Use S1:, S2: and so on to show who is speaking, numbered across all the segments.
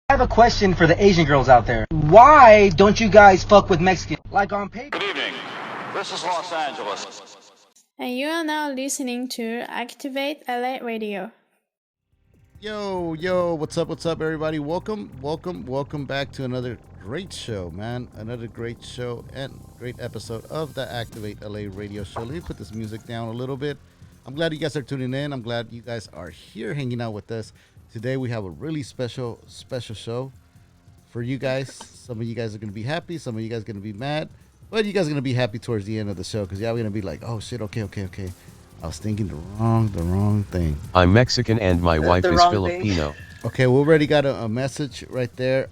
S1: I have a question for the Asian girls out there. Why don't you guys fuck with Mexicans? Like on paper.
S2: Good evening. This is Los Angeles.
S3: And you are now listening to Activate LA Radio.
S4: Yo, what's up, everybody? Welcome back to another great show, man. Another great show and great episode of the Activate LA Radio Show. Let me put this music down a little bit. I'm glad you guys are tuning in. I'm glad you guys are here hanging out with us. Today we have a really special show for you guys. Some of you guys are going to be happy. Some of you guys are going to be mad. But you guys are going to be happy towards the end of the show because y'all are going to be like, oh, shit, okay. I was thinking the wrong thing.
S5: I'm Mexican and my wife is Filipino.
S4: Okay, we already got a message right there.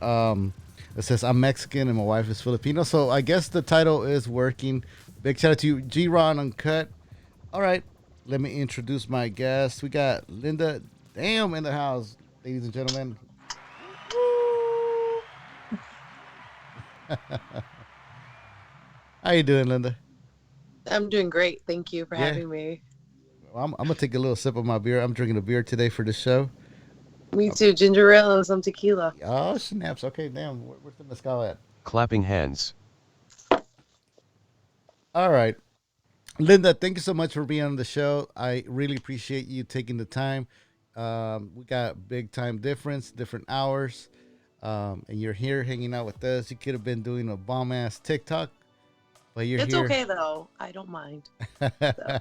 S4: It says, I'm Mexican and my wife is Filipino. So I guess the title is working. Big shout out to you, G-Ron Uncut. All right, let me introduce my guest. We got Linda Damn in the house, ladies and gentlemen. How you doing, Linda?
S6: I'm doing great. Thank you for having me.
S4: Well, I'm going to take a little sip of my beer. I'm drinking a beer today for the show.
S6: Me too. Ginger ale and some tequila.
S4: Oh, snaps. Okay, damn. Where's the mezcal at?
S5: Clapping hands.
S4: All right. Linda, thank you so much for being on the show. I really appreciate you taking the time. We got big time difference, different hours. And you're here hanging out with us. You could have been doing a bomb-ass TikTok. But you're
S6: it's
S4: here.
S6: Okay, though. I don't mind.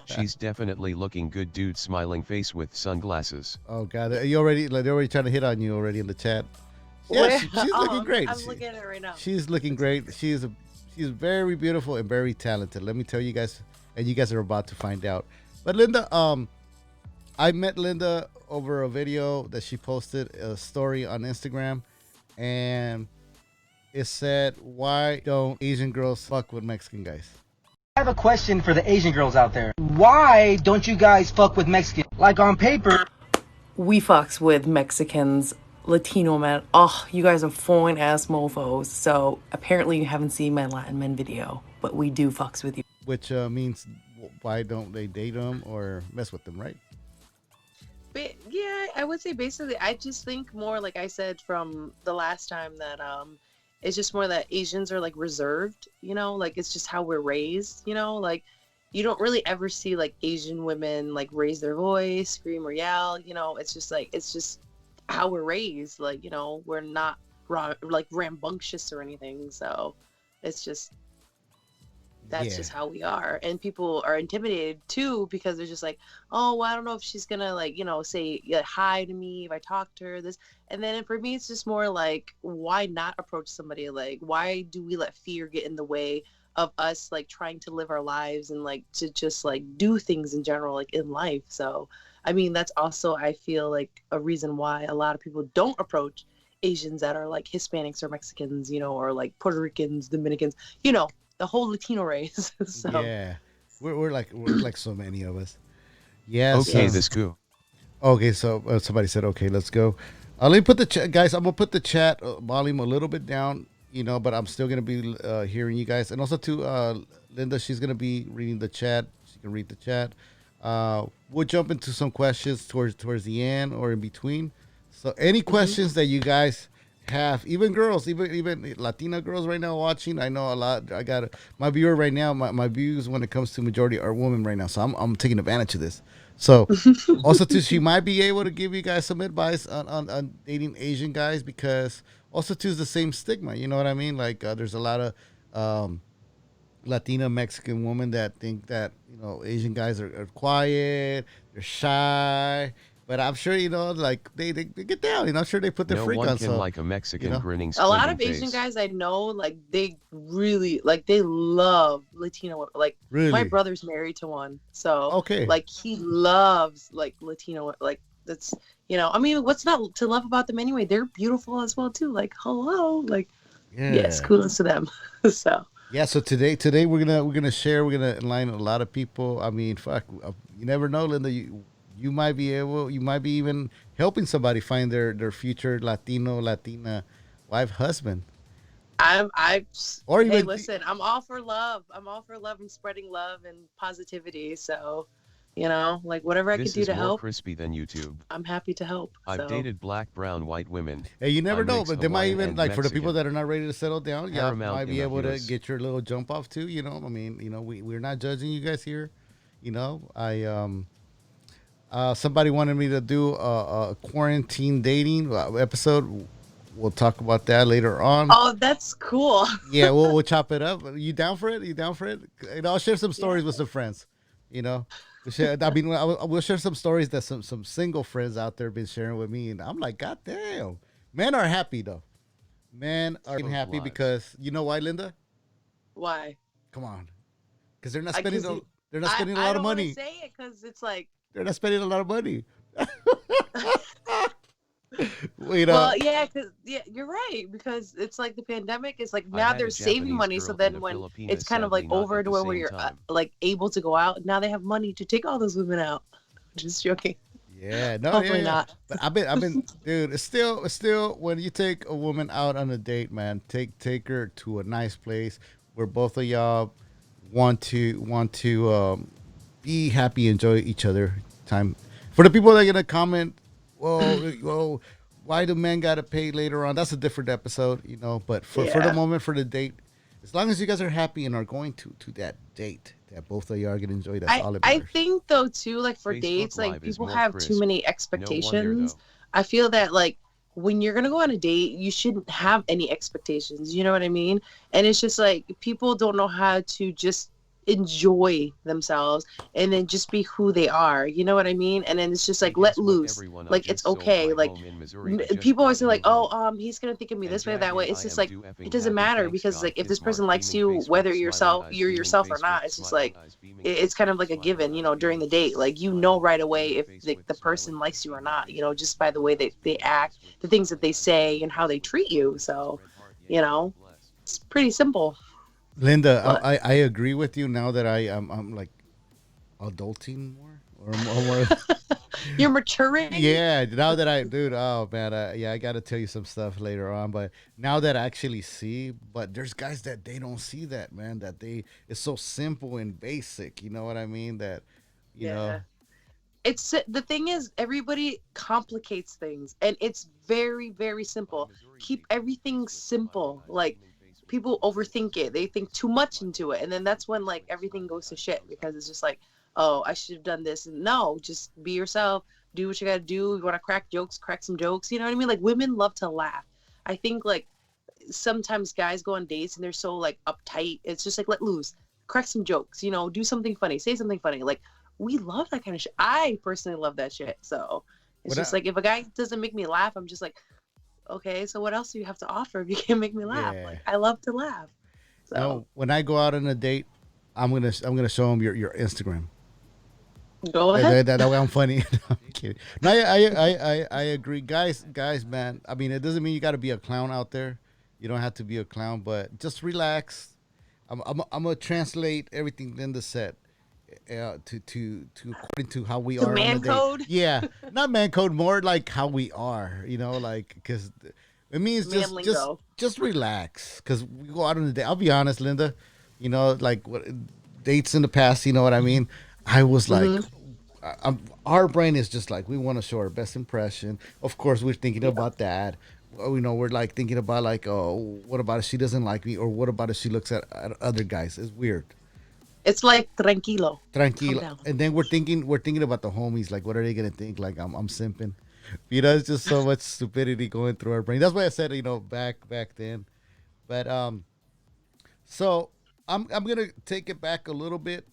S5: She's definitely looking good, dude. Smiling face with sunglasses.
S4: Oh, God. They're already trying to hit on you already in the chat. Yeah, she's looking great.
S6: I'm looking at it right now.
S4: She's looking great. She's very beautiful and very talented. Let me tell you guys, and you guys are about to find out. But Linda, I met Linda over a video that she posted, a story on Instagram, and it said, why don't Asian girls fuck with Mexican guys?
S1: I have a question for the Asian girls out there. Why don't you guys fuck with Mexicans? Like on paper.
S7: We fucks with Mexicans, Latino men. Oh, you guys are foreign ass mofos. So apparently you haven't seen my Latin men video, but we do fucks with you.
S4: Which means why don't they date them or mess with them, right?
S6: But yeah, I would say basically, I just think more like I said from the last time that it's just more that Asians are like reserved, like it's just how we're raised, like you don't really ever see like Asian women like raise their voice, scream or yell, it's just how we're raised. Like, we're not like rambunctious or anything. So it's just, that's just how we are. And people are intimidated too, because they're just like, oh, well, I don't know if she's gonna like, say hi to me if I talk to her, this. And then for me, it's just more like, why not approach somebody? Like, why do we let fear get in the way of us like trying to live our lives and like to just like do things in general, like in life? So, I mean, that's also, I feel like a reason why a lot of people don't approach Asians that are like Hispanics or Mexicans, or like Puerto Ricans, Dominicans, the whole Latino race. So
S4: yeah, we're like so many of us. Yeah.
S5: Okay,
S4: so,
S5: this go.
S4: Okay, so somebody said, okay, let's go. Let me put the chat, guys. I'm gonna put the chat volume a little bit down, but I'm still gonna be hearing you guys, and also to Linda, she's gonna be reading the chat. She can read the chat. We'll jump into some questions towards the end or in between. So any questions that you guys have, even girls, even Latina girls right now watching, I know a lot. I got my viewer right now. My views when it comes to majority are women right now, so I'm taking advantage of this. So also too, she might be able to give you guys some advice on dating Asian guys, because also too is the same stigma. You know what I mean? Like there's a lot of Latina Mexican women that think that Asian guys are quiet, they're shy. But I'm sure, like, they get down. I'm sure they put their freak on.
S5: No one can like a Mexican grinning,
S6: a lot of
S5: face.
S6: Asian guys I know, like, they really, like, they love Latino women. Like,
S4: really?
S6: My brother's married to one. So,
S4: okay,
S6: like, he loves, like, Latino, like, that's, I mean, what's not to love about them anyway? They're beautiful as well, too. Like, hello. Like, yes, kudos to them. So.
S4: Yeah, so today we're gonna share. We're gonna enlighten a lot of people. I mean, fuck, you never know, Linda. You might be even helping somebody find their future Latina wife, husband.
S6: Hey, listen, I'm all for love. I'm all for love and spreading love and positivity. So, You know, like whatever I could
S5: This
S6: do
S5: is
S6: to
S5: more
S6: help,
S5: crispy than YouTube.
S6: I'm happy to help.
S5: I've
S6: So
S5: dated black, brown, white women.
S4: Hey, you never
S5: I'm
S4: know,
S5: mixed
S4: but they might
S5: Hawaiian
S4: even
S5: and
S4: like for the people
S5: Mexican.
S4: that are not ready to settle down. Yeah,
S5: Paramount
S4: might be able to
S5: Imagios.
S4: get your little jump off too. You know, I mean, we're not judging you guys here. You know, somebody wanted me to do a quarantine dating episode. We'll talk about that later on.
S6: oh, that's cool.
S4: Yeah, we'll chop it up. You down for it? You down for it? You know, I'll share some
S6: Yeah.
S4: stories with some friends. You know, I mean, we'll share some stories that some single friends out there been sharing with me, and I'm like, God damn, men are happy though. Men are
S5: Closed
S4: happy
S5: lives.
S4: because you know why, Linda?
S6: Why?
S4: Come on, because they're not
S6: I
S4: spending
S6: cause
S4: they're not spending a
S6: I
S4: lot of
S6: don't want to
S4: money.
S6: say it because it's like,
S4: They're not spending a lot of money. You know,
S6: well, yeah, because yeah, you're right because it's like the pandemic is like
S5: I
S6: now
S5: had
S6: they're
S5: a
S6: saving
S5: Japanese
S6: money. So
S5: girl and
S6: then
S5: a
S6: when
S5: Filipina,
S6: it's kind of like
S5: sadly not
S6: over
S5: at
S6: to
S5: the
S6: where
S5: same
S6: you're
S5: time.
S6: like able to go out, now they have money to take all those women out. Just joking.
S4: yeah, no, yeah,
S6: Hopefully
S4: yeah.
S6: not.
S4: But I've been, dude. It's still when you take a woman out on a date, man. Take her to a nice place where both of y'all want to be happy, enjoy each other time. For the people that are gonna comment, well, why do men gotta pay later on? That's a different episode, you know. But for the
S6: Yeah.
S4: moment, for the date, as long as you guys are happy and are going to that date that both of you are gonna enjoy, that's all that
S6: I
S4: matters.
S6: think though too, like for
S5: Facebook
S6: dates, like
S5: Live is
S6: people
S5: more
S6: have too
S5: crisp.
S6: many
S5: No wonder
S6: expectations.
S5: though.
S6: I feel that like when you're gonna go on a date, you shouldn't have any expectations. You know what I mean? And it's just like people don't know how to just enjoy themselves and then just be who they are. You know what I mean? And then it's just
S5: Hey,
S6: like let
S5: guess what,
S6: loose.
S5: everyone? I
S6: Like it's
S5: just sold
S6: okay.
S5: my
S6: Like
S5: home in Missouri. I just
S6: people always
S5: bought a
S6: say like,
S5: new
S6: oh,
S5: home.
S6: he's gonna think of me
S5: And
S6: this way or
S5: Jack
S6: that way.
S5: Knight,
S6: It's
S5: I
S6: just
S5: am
S6: like
S5: too effing
S6: it doesn't
S5: happy.
S6: matter
S5: Thanks
S6: because
S5: God.
S6: like if
S5: Kiss
S6: this person
S5: mark,
S6: likes
S5: beaming
S6: you,
S5: face with
S6: whether
S5: smiling
S6: yourself
S5: eyes,
S6: you're
S5: beaming
S6: yourself or
S5: face with
S6: not, it's just
S5: smiling
S6: like
S5: eyes, beaming
S6: it's
S5: face
S6: kind
S5: with
S6: of like a
S5: smiling
S6: given, you
S5: eyes,
S6: know, during
S5: beaming
S6: the
S5: face
S6: date.
S5: with
S6: Like you know
S5: smiling
S6: right
S5: eyes,
S6: away
S5: beaming
S6: if
S5: face with
S6: the person
S5: smiling
S6: likes
S5: eyes,
S6: you or
S5: beaming
S6: not, you
S5: face
S6: know,
S5: with
S6: just by the way
S5: smiling
S6: they
S5: eyes, beaming
S6: act,
S5: face with
S6: the things that
S5: smiling
S6: they
S5: eyes,
S6: say
S5: beaming
S6: and how
S5: face
S6: they
S5: with
S6: treat you.
S5: smiling eyes.
S6: So,
S5: Red heart,
S6: you
S5: yeah, God
S6: know,
S5: bless.
S6: it's pretty simple.
S4: Linda,
S6: But
S4: I agree with you now that I'm like adulting more or more.
S6: you're maturing.
S4: Yeah, now that dude, oh man, yeah, I got to tell you some stuff later on, but now that I actually see, but there's guys that they don't see that, man, that it's so simple and basic, you know what I mean? That, you know,
S6: Yeah. It's the thing is everybody complicates things and it's very very
S5: My
S6: simple.
S5: Missouri
S6: Keep
S5: beaming face
S6: everything
S5: with smiling
S6: simple.
S5: eyes,
S6: Like
S5: beaming face with
S6: people
S5: smiling eyes,
S6: overthink it. They
S5: beaming
S6: think
S5: face
S6: too
S5: with
S6: much
S5: smiling
S6: into it
S5: eyes,
S6: and then
S5: beaming
S6: that's when
S5: face
S6: like
S5: with
S6: everything
S5: smiling
S6: goes to
S5: eyes.
S6: shit
S5: Rose,
S6: because it's just like, oh, I should have done this. And no, just be yourself. Do what you got to do. You want to crack jokes, crack some jokes. You know what I mean? Like women love to laugh. I think like sometimes guys go on dates and they're so like uptight. It's just like let loose, crack some jokes, you know, do something funny, say something funny. Like we love that kind of shit. I personally love that shit. So it's
S4: what
S6: just
S4: I,
S6: like if a guy doesn't make me laugh, I'm just like, okay, so what else do you have to offer if you can't make me laugh?
S4: yeah.
S6: Like I love to laugh. So
S4: No, when I go out on a date, I'm gonna show them your Instagram.
S6: go ahead.
S4: That way I'm funny. No, I'm kidding. No, I agree, guys, man. I mean, it doesn't mean you got to be a clown out there. You don't have to be a clown, but just relax. I'm gonna translate everything Linda said to according to how we
S6: The
S4: are on a
S6: man
S4: date.
S6: code,
S4: Yeah, not man code, more like how we are. You know, like because it means
S6: man lingo.
S4: just relax. Because we go out on a date. I'll be honest, Linda. You know, like what dates in the past. You know what I mean? I was like,
S6: Hmm.
S4: our brain is just like we want to show our best impression. Of course, we're thinking
S6: Yeah.
S4: about that. You know, we're like thinking about like, oh, what about if she doesn't like me, or what about if she looks at other guys? It's weird.
S6: It's like tranquilo. Calm
S4: Tranquilo.
S6: down.
S4: And then we're thinking about the homies. Like, what are they gonna think? Like, I'm simping. You know, it's just so much stupidity going through our brain. That's why I said, back then. But so I'm gonna take it back a little bit.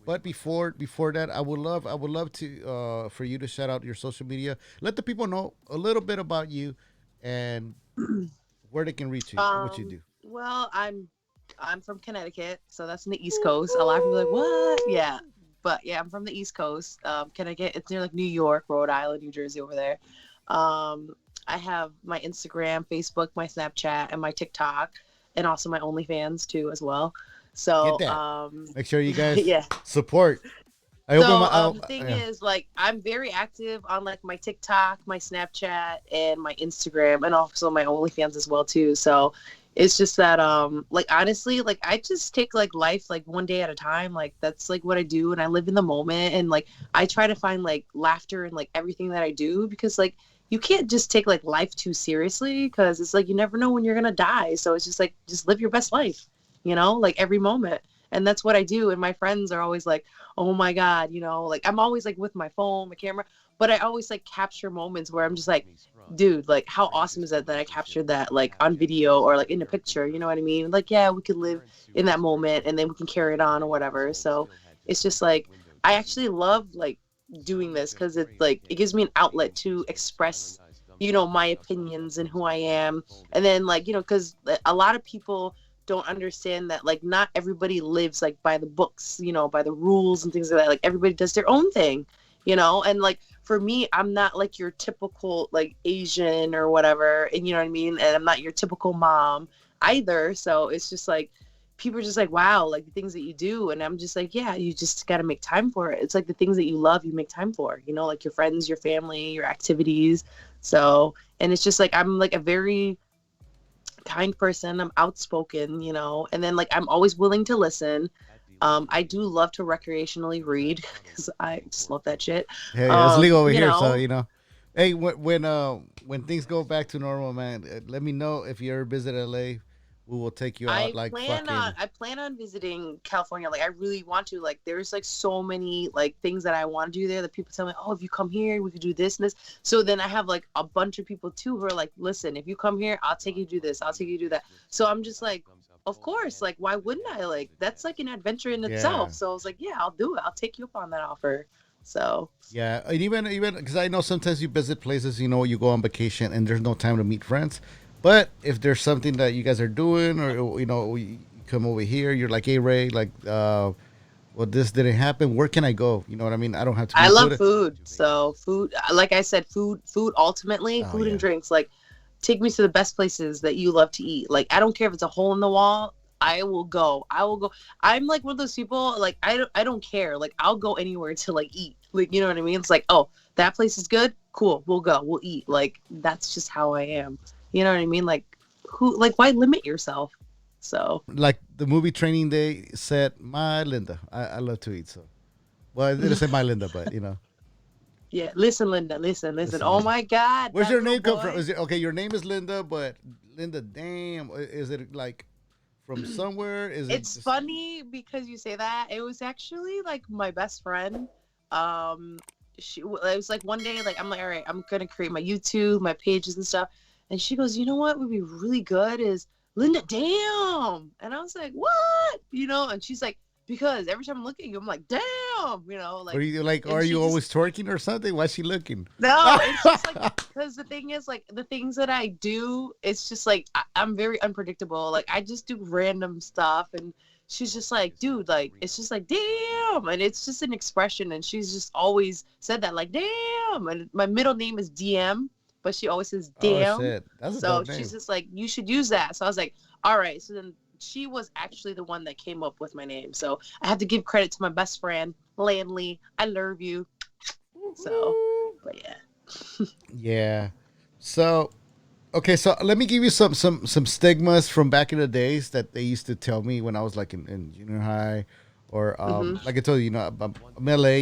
S4: But before that, I would love to for you to shout out your social media. Let the people know a little bit about you and where they can reach you and what you do.
S6: Well, I'm from Connecticut, so that's in the East Coast. A lot of people are like, what? Yeah. But yeah, I'm from the East Coast. Connecticut, it's near like New York, Rhode Island, New Jersey over there. Um, I have my Instagram, Facebook, my Snapchat, and my TikTok, and also my OnlyFans too as well.
S4: Get
S6: So
S4: that. Make sure you guys
S6: yeah.
S4: support. I open
S6: So
S4: my.
S6: the thing
S4: Yeah.
S6: is, like, I'm very active on like my TikTok, my Snapchat, and my Instagram, and also my OnlyFans as well too. So It's just that like honestly, like I just take like life like one day at a time. Like that's like what I do, and I live in the moment, and like I try to find like laughter in like everything that I do, because like you can't just take like life too seriously, because it's like you never know when you're gonna die. So it's just like just live your best life, like every moment. And that's what I do. And my friends are always like, oh my God, like I'm always like with my phone, my camera, but I always like capture moments where I'm just like, dude, like how awesome is that I captured that like on video or like in a picture, you know what I mean? Like, yeah, we could live in that moment and then we can carry it on or whatever. So it's just like I actually love like doing this because it's like it gives me an outlet to express, my opinions and who I am. And then like, because a lot of people don't understand that like not everybody lives like by the books, by the rules and things like that. Like everybody does their own thing, and like for me, I'm not like your typical like Asian or whatever, and you know what I mean? And I'm not your typical mom either. So it's just like people are just like, wow, like the things that you do. And I'm just like, yeah, you just got to make time for it. It's like the things that you love, you make time for, like your friends, your family, your activities. So, and it's just like, I'm like a very kind person. I'm outspoken, and then like I'm always willing to listen. I do love to recreationally read because I just love that shit.
S4: Hey, it's legal over
S6: You
S4: here, so
S6: know,
S4: Hey, when things go back to normal, man, let me know if you ever visit LA. We will take you out like fucking.
S6: I plan on visiting California. Like I really want to. Like there's like so many like things that I want to do there that people tell me, oh, if you come here, we could do this and this. So then I have like a bunch of people too who are like, listen, if you come here, I'll take you to do this. I'll take you to do that. So I'm just like, of course, like why wouldn't I? Like that's like an adventure in
S4: Yeah,
S6: itself. So I was like, yeah, I'll do it. I'll take you up on that offer. So
S4: yeah, and even because I know sometimes you visit places, you go on vacation and there's no time to meet friends. But if there's something that you guys are doing, or you come over here, you're like, hey Ray, like, well, this didn't happen. Where can I go? You know what I mean? I don't have to be
S6: I love
S4: included.
S6: food. So food, like I said, food ultimately,
S4: Oh
S6: food and
S4: yeah,
S6: drinks. Like take me to the best places that you love to eat. Like I don't care if it's a hole in the wall. I will go. I will go. I'm like one of those people. Like I don't care. Like I'll go anywhere to like eat. Like you know what I mean? It's like oh that place is good. Cool. We'll go. We'll eat. Like that's just how I am. You know what I mean? Like who? Like why limit yourself? So
S4: like the movie Training Day said, my Linda. I love to eat, so well, I didn't say my Linda, but
S6: yeah. Listen, Linda. Listen. Listen.
S4: listen,
S6: Oh
S4: Linda.
S6: my God,
S4: Where's
S6: that
S4: your
S6: little
S4: name come from?
S6: boy.
S4: Is it okay? Your name is Linda, but Linda, damn, is it like from somewhere? Is it
S6: It's
S4: just
S6: funny because you say that. It was actually like my best friend. Um, it was like one day, like I'm like, all right, I'm gonna create my YouTube, my pages and stuff. And she goes, you know what would be really good is Linda, damn. And I was like, what? And she's like, because every time I'm looking at you, I'm like, damn,
S4: Are
S6: like,
S4: you like?
S6: and
S4: Are
S6: she
S4: you
S6: just
S4: always twerking or something? Why's she looking?
S6: no, it's just like because the thing is like the things that I do, it's just like I'm very unpredictable. Like I just do random stuff, and she's just like, dude, like it's just like damn, and it's just an expression, and she's just always said that like damn, and my middle name is DM, but she always says
S4: Oh
S6: damn,
S4: shit, that's a
S6: so
S4: dope
S6: she's
S4: name.
S6: just like you should use that. So I was like, all right, so then. She was actually the one that came up with my name. So I have to give credit to my best friend, Landley. I love you. So, but yeah.
S4: Yeah. So okay, so let me give you some stigmas from back in the days that they used to tell me when I was like in junior high, or
S6: hmm
S4: like I told you, I'm LA,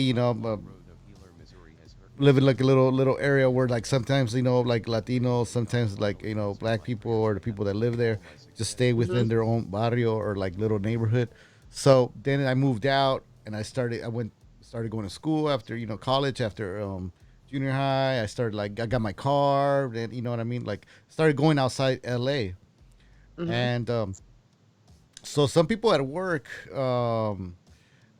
S4: live in like a little area where like sometimes like Latinos, sometimes like black people or the people that live there just stay
S6: hmm
S4: within their own barrio or like little neighborhood. So then I moved out and started going to school after college, after junior high. I got my car, and you know what I mean, like started going outside LA.
S6: hmm
S4: And so some people at work,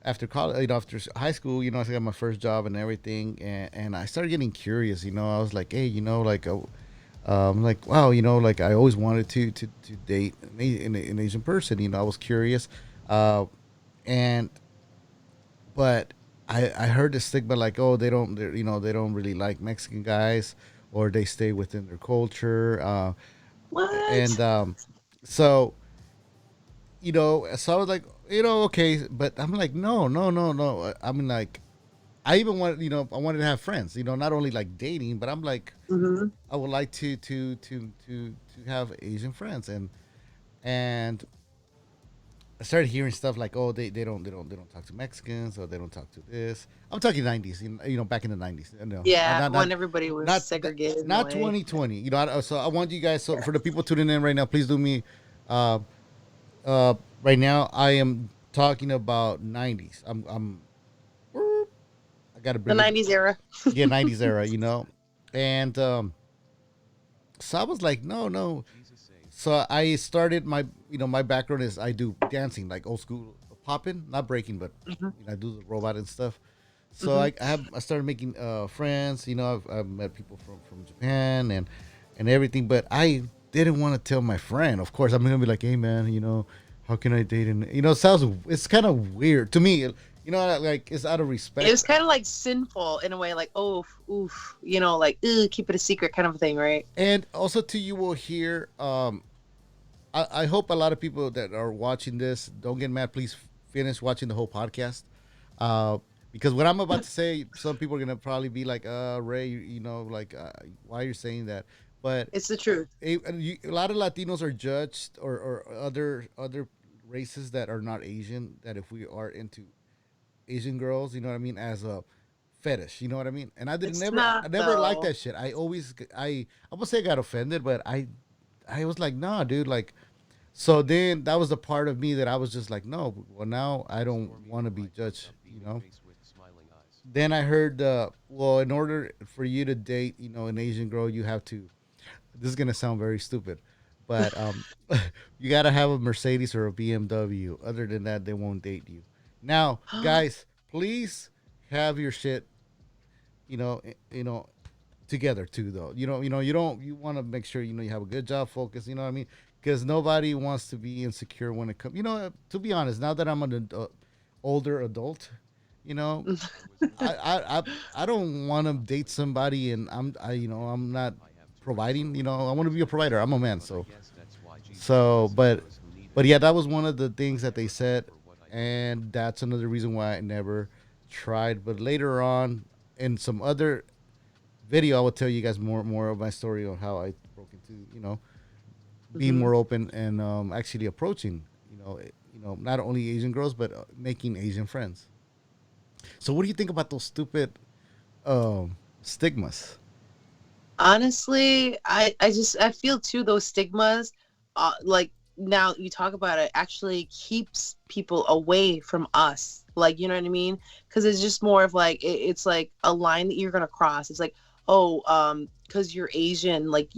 S4: after college, after high school, I got my first job and everything, and I started getting curious. I was like, hey, like wow, like I always wanted to date an Asian person. I was curious, uh, and but I heard the stigma like, oh, they don't really like Mexican guys, or they stay within their culture, and
S6: What?
S4: so so I was like, okay, but I'm like, no, no, no, no. I mean, like, I even wanted, I wanted to have friends, not only like dating, but I'm like,
S6: hmm
S4: I would like to have Asian friends, and And I started hearing stuff like, oh, they don't talk to Mexicans, or they don't talk to this. I'm talking 90s, back in the 90s.
S6: Yeah,
S4: Not
S6: when everybody was
S4: not
S6: segregated in a
S4: not
S6: way.
S4: 2020. So I want you guys. So for the people tuning in right now, please do me. Uh, right now I am talking about 90s. I gotta
S6: The
S4: bring it.
S6: 90s era.
S4: Yeah, 90s era. And so I was like, no, no. So I started my background is I do dancing, like old school popping, not breaking, but I do the robot and stuff. So I started making friends. I've met people from Japan and everything, but I didn't want to tell my friend. Of course, I'm gonna be like, hey man, how can I date? And it's kind of weird to me. Like it's out of respect.
S6: It was kind of like sinful in a way, like, oh, oof, like, keep it a secret kind of a thing, right?
S4: And also, too, you will hear. I hope a lot of people that are watching this don't get mad. Please finish watching the whole podcast, because what I'm about to say, some people are gonna probably be like, Ray, like, why you're saying that?" But
S6: It's the truth.
S4: a lot of Latinos are judged, or other races that are not Asian. That if we are into Asian girls, you know what I mean, as a fetish, you know what I mean. And
S6: It's
S4: I
S6: not,
S4: never liked
S6: though.
S4: that shit. I would say I got offended, but I was like, nah, dude, like. So then that was the part of me that I was just like, no, well now I don't want to be judged, Then I heard, well, in order for you to date, an Asian girl, you have to. This is gonna sound very stupid, but you gotta have a Mercedes or a BMW. Other than that, they won't date you. Now, guys, please have your shit, you know, eh, you know, together too. Though you want to make sure you have a good job, focus. You know what I mean? Because nobody wants to be insecure when it comes. To be honest, now that I'm an older adult, you know, I don't want to date somebody and I'm not providing. I want to be a provider. I'm a man, but yeah, that was one of the things that they said, and that's another reason why I never tried. But later on, in some other video, I will tell you guys more of my story on how I broke into being more open and actually approaching not only Asian girls but making Asian friends. So what do you think about those stupid stigmas?
S6: Honestly, I feel too those stigmas, like now you talk about it, actually keeps people away from us. Like, you know what I mean? Because it's just more of like it's like a line that you're gonna cross. It's like, oh, because you're Asian, like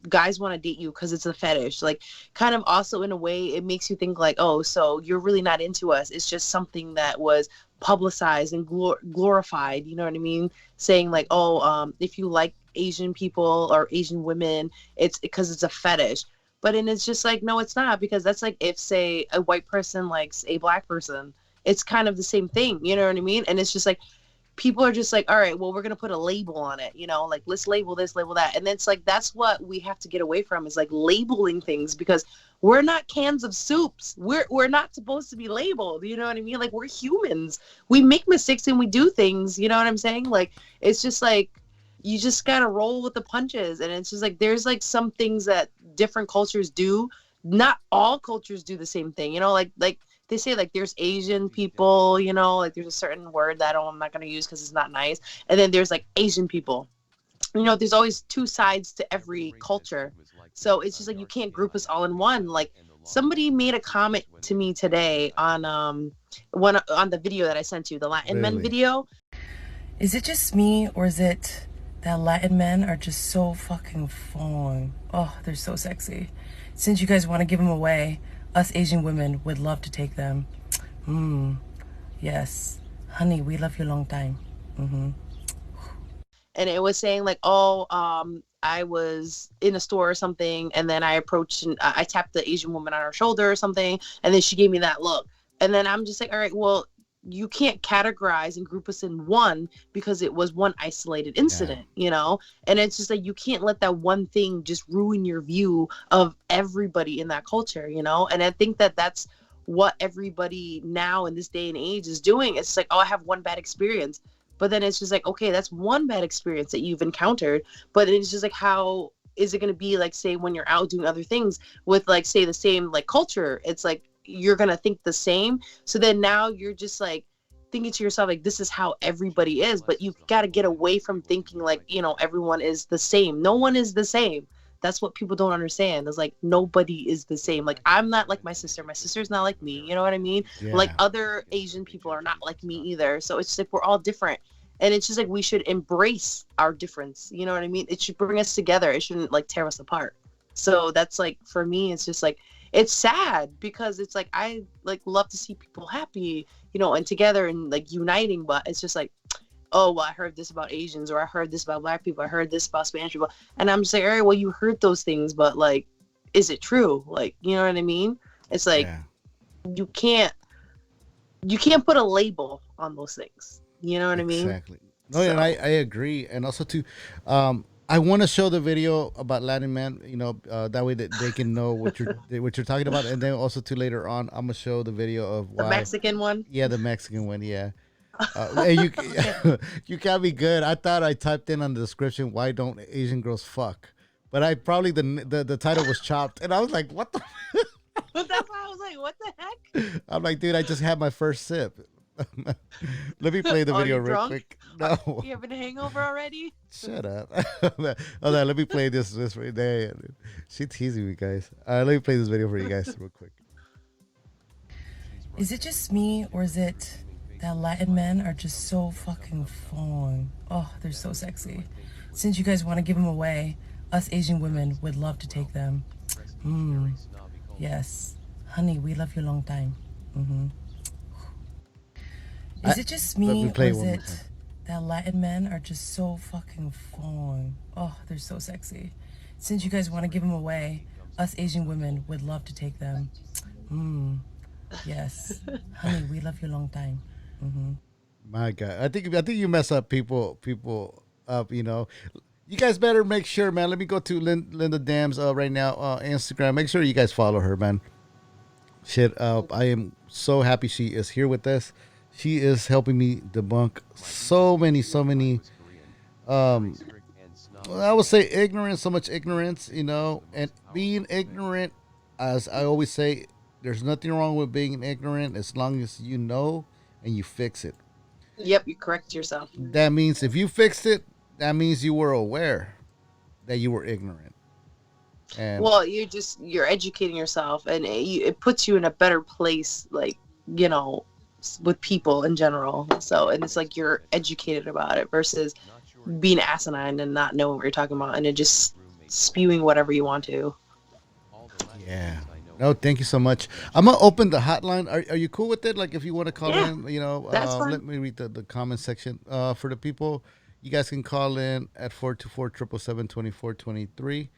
S6: guys want to date you because it's a fetish. Like, kind of also in a way, it makes you think like, oh, so you're really not into us. It's just something that was publicized and glorified. You know what I mean? Saying like, oh, if you like Asian people or Asian women, it's because it's a fetish. But and it's just like, no, it's not, because that's like if, say, a white person likes a black person, it's kind of the same thing. You know what I mean? And it's just like people are just like, all right, well, we're going to put a label on it, like, let's label this, label that. And it's like, that's what we have to get away from, is like labeling things, because we're not cans of soups. We're not supposed to be labeled. You know what I mean? Like, we're humans. We make mistakes and we do things. You know what I'm saying? Like, it's just like, you just got to roll with the punches. And it's just like, there's like some things that different cultures do. Not all cultures do the same thing, like they say, like, there's Asian people, like there's a certain word that I'm not going to use because it's not nice. And then there's like Asian people. There's always two sides to every culture. So it's just like, you can't group us all in one. Like, somebody made a comment to me today on on the video that I sent you, the Latin men
S4: Really?
S6: video.
S7: Is it just me, or is it that Latin men are just so fucking fun? Oh, they're so sexy. Since you guys want to give them away, us Asian women would love to take them. Yes. Honey, we love you a long time.
S6: And it was saying like, oh, I was in a store or something, and then I approached and I tapped the Asian woman on her shoulder or something, and then she gave me that look. And then I'm just like, all right, well, you can't categorize and group us in one because it was one isolated incident, And it's just like, you can't let that one thing just ruin your view of everybody in that culture, And I think that that's what everybody now in this day and age is doing. It's just like, oh, I have one bad experience. But then it's just like, okay, that's one bad experience that you've encountered. But it's just like, how is it going to be like, say, when you're out doing other things with like, say, the same like culture? It's like you're going to think the same. So then now you're just like thinking to yourself, like, this is how everybody is. But you got to get away from thinking like, you know, everyone is the same. No one is the same. That's what people don't understand. It's like nobody is the same. Like, I'm not like my sister. My sister's not like me. You know what I mean?
S4: Yeah.
S6: Like, other Asian people are not like me either. So it's just like we're all different. And it's just like we should embrace our difference. You know what I mean? It should bring us together. It shouldn't like tear us apart. So that's like, for me, it's just like, it's sad because it's like I like love to see people happy, you know, and together and like uniting. But it's just like, oh, well, I heard this about Asians, or I heard this about Black people, I heard this about Spanish people, and I'm just like, all right, well, you heard those things, but like, is it true? Like, you know what I mean? It's like you can't put a label on those things. You know what I mean?
S4: Exactly. No, and I agree. And also too, I want to show the video about Latin man. You know, that way that they can know what you're talking about. And then also too later on, I'm gonna show the video of why
S6: the Mexican one.
S4: Yeah, the Mexican one. Yeah. And you you can't be good. I thought I typed in on the description, why don't Asian girls fuck? But I probably the title was chopped, and I was like, what the?
S6: That's why I was like, what the heck?
S4: I'm like, dude, I just had my first sip. Let me play the video real quick. No,
S6: You have a hangover already?
S4: shut up. Hold on, let me play this right there. She teasing me, guys. Let me play this video for you guys real quick.
S7: Is it just me, or is it that Latin men are just so fucking fun? Oh, they're so sexy. Since you guys want to give them away, us Asian women would love to take them. Yes. Honey, we love you a long time. Is it just me, or is it that Latin men are just so fucking fun? Oh, they're so sexy. Since you guys want to give them away, us Asian women would love to take them. Yes. Honey, we love you a long time.
S4: My God, I think you mess up people up. You know, you guys better make sure, man. Let me go to Linda Dams right now, Instagram. Make sure you guys follow her, man. Shit, I am so happy she is here with us. She is helping me debunk so many. I would say ignorance, so much ignorance, you know, and being ignorant, as I always say, there's nothing wrong with being ignorant as long as you know and you fix it.
S6: Yep, you correct yourself.
S4: That means if you fixed it, that means you were aware that you were ignorant. And
S6: well, you're educating yourself, and it puts you in a better place, like, you know, with people in general. So, and it's like you're educated about it versus being asinine and not knowing what you're talking about and then just spewing whatever you want to.
S4: Yeah. No, thank you so much. I'm gonna open the hotline. Are you cool with it? Like, if you want to call in, you know,
S6: that's fine.
S4: let me read the comment section. For the people, you guys can call in at 424-777-2423.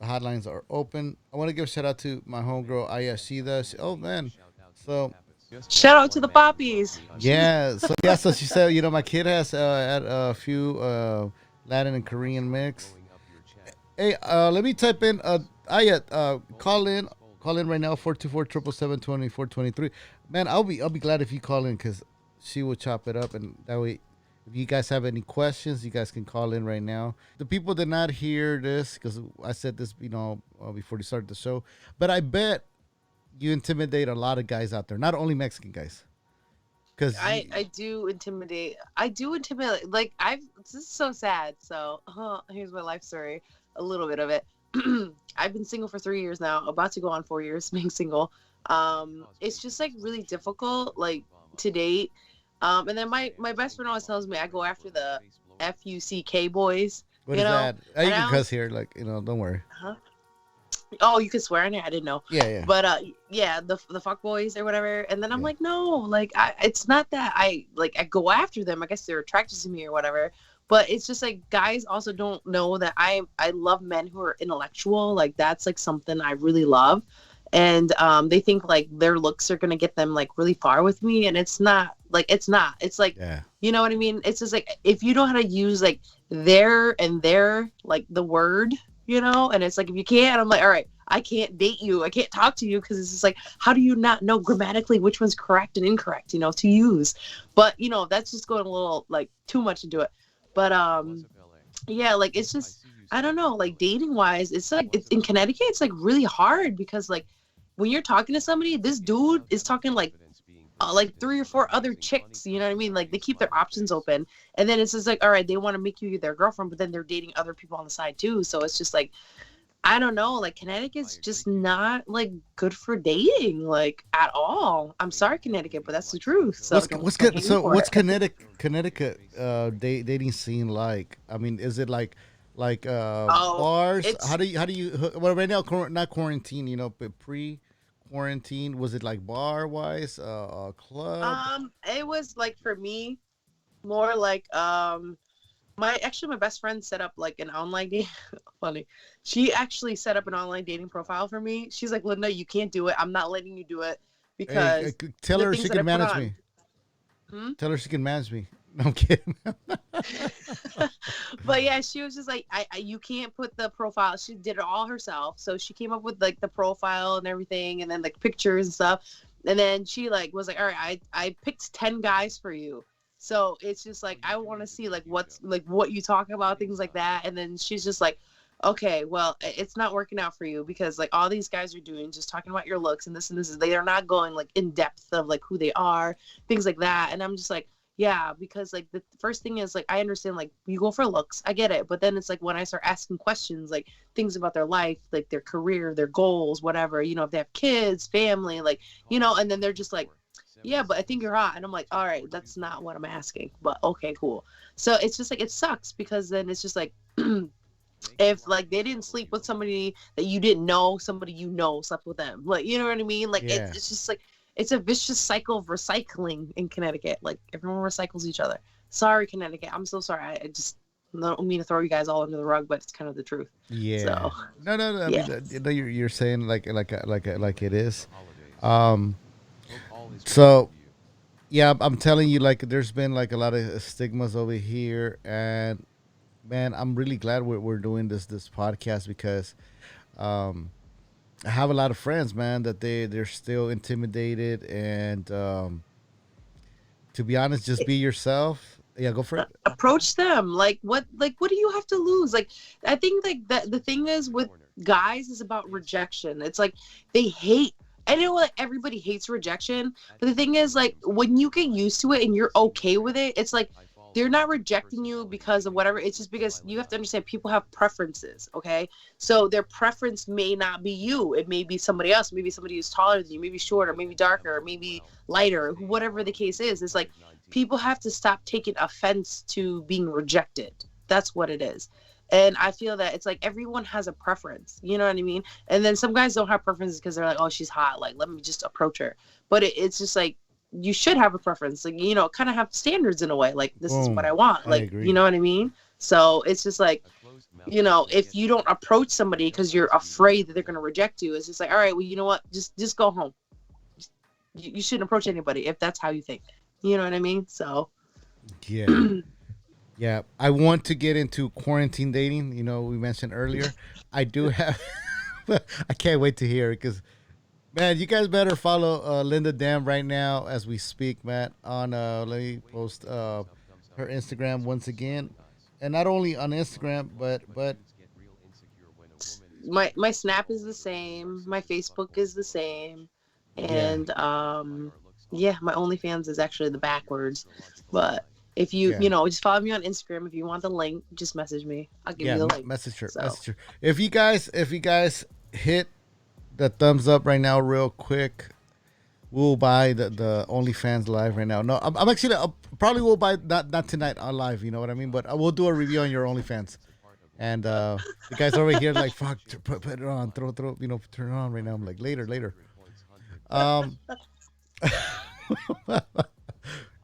S4: The hotlines are open. I want to give a shout out to my homegirl Ayashida. Oh man, so
S6: shout out to the poppies.
S4: Yeah, so she said, you know, my kid has had a few Latin and Korean mix. Hey, let me type in call in right now 424-777-2423. Man, I'll be glad if you call in, because she will chop it up, and that way, if you guys have any questions, you guys can call in right now. The people did not hear this because I said this, you know, before they started the show, but I bet you intimidate a lot of guys out there, not only Mexican guys. Because
S6: I do intimidate. Like, this is so sad. So here's my life story, a little bit of it. I've been single for 3 years now, about to go on 4 years being single. It's just like really difficult, like, to date. And then my best friend always tells me I go after the FUCK boys.
S4: What is that? You can cuss here, like, you know, don't worry.
S6: Oh, you can swear in here? I didn't know.
S4: Yeah.
S6: But yeah, the fuck boys or whatever. And then I'm like, no, like, it's not that I go after them. I guess they're attracted to me or whatever. But it's just like guys also don't know that I love men who are intellectual. Like, that's like something I really love. And they think like their looks are gonna get them like really far with me, and it's not. It's like, you know what I mean? It's just like, if you know how to use like there and there, like the word, you know, and it's like, if you can't, I'm like, all right, I can't date you, I can't talk to you, because it's just like, how do you not know grammatically which one's correct and incorrect, you know, to use? But, you know, that's just going a little like too much into it. But yeah, like it's just I don't know, like dating wise, it's like it's in Connecticut, it's like really hard because like when you're talking to somebody, this dude is talking like three or four other chicks, you know what I mean? Like they keep their options open, and then it's just like, all right, they want to make you their girlfriend, but then they're dating other people on the side too. So it's just like I don't know, like Connecticut's just not like good for dating, like at all. I'm sorry, Connecticut, but that's the truth. So
S4: What's
S6: don't
S4: good?
S6: hate me
S4: So
S6: for
S4: what's
S6: it.
S4: Connecticut dating scene like? I mean, is it like
S6: Oh,
S4: bars?
S6: it's
S4: How do you well right now not quarantine, but pre quarantine was it like bar wise, club?
S6: it was like for me more like my best friend set up like an online dating funny. She actually set up an online dating profile for me. She's like, Linda, you can't do it. I'm not letting you do it
S4: Hey,
S6: because
S4: tell
S6: the
S4: her
S6: things
S4: she
S6: that I
S4: can
S6: put
S4: manage
S6: on.
S4: me.
S6: Hmm?
S4: Tell her she can manage me. No, I'm kidding.
S6: But yeah, she was just like, you can't put the profile. She did it all herself. So she came up with like the profile and everything, and then like pictures and stuff. And then she like was like, all right, I picked 10 guys for you. So it's just like I want to see like what's like what you talk about, things like that. And then she's just like, okay, well, it's not working out for you because like all these guys are doing just talking about your looks and this and this. They are not going like in depth of like who they are, things like that. And I'm just like, yeah, because like the first thing is like I understand like you go for looks, I get it, but then it's like when I start asking questions like things about their life, like their career, their goals, whatever, if they have kids, family, like and then they're just like, yeah, but I think you're hot, and I'm like, all right, that's not what I'm asking, but okay, cool. So it's just like it sucks because then it's just like if like they didn't sleep with somebody that you didn't know, somebody slept with them. Like you know what I mean? Like it's
S4: Yeah.
S6: it's just like it's a vicious cycle of recycling in Connecticut. Like everyone recycles each other. Sorry, Connecticut. I'm so sorry. I just don't mean to throw you guys all under the rug, but it's kind of the truth.
S4: Yeah.
S6: So
S4: No, no, no. I
S6: yeah.
S4: mean, you're saying like it is. Um. So yeah, I'm telling you, like, there's been like a lot of stigmas over here, and man, I'm really glad we're doing this podcast because um, I have a lot of friends, man, that they're still intimidated, and to be honest, just be yourself. Yeah, go for it.
S6: Approach them like what do you have to lose? Like I think like that the thing is with guys is about rejection. It's like they hate, I know like everybody hates rejection, but the thing is like when you get used to it and you're okay with it, it's like they're not rejecting you because of whatever. It's just because you have to understand people have preferences. Okay, so their preference may not be you, it may be somebody else, maybe somebody who's taller than you, maybe shorter, maybe darker, maybe lighter, whatever the case is. It's like people have to stop taking offense to being rejected. That's what it is. And I feel that it's like everyone has a preference, you know what I mean? And then some guys don't have preferences because they're like, oh, she's hot, like let me just approach her. But it's just like you should have a preference, like kind of have standards in a way, like this is what
S4: Boom.
S6: I want,
S4: I
S6: like you
S4: agree.
S6: know what I mean? So it's just like if you don't approach somebody because you're afraid that they're going to reject you, it's just like, all right, well, you know what, just go home. You shouldn't approach anybody if that's how you think, you know what I mean? So
S4: Yeah. Yeah, I want to get into quarantine dating. We mentioned earlier. I do have. I can't wait to hear it because, man, you guys better follow Linda Dam right now as we speak, Matt. On let me post her Instagram once again, and not only on Instagram, but
S6: my snap is the same, my Facebook is the same,
S4: yeah,
S6: and yeah, my OnlyFans is actually the backwards. But if you
S4: yeah,
S6: just follow me on Instagram, if you want the link, just message me, I'll give
S4: yeah.
S6: you the link.
S4: Message her,
S6: So
S4: message her. If you guys hit the thumbs up right now, real quick, we'll buy the OnlyFans live right now. No, I'm actually probably will buy not tonight on live. You know what I mean? But I will do a review on your OnlyFans. And the guys over here like fuck, put it on, throw, turn it on right now. I'm like later. Um,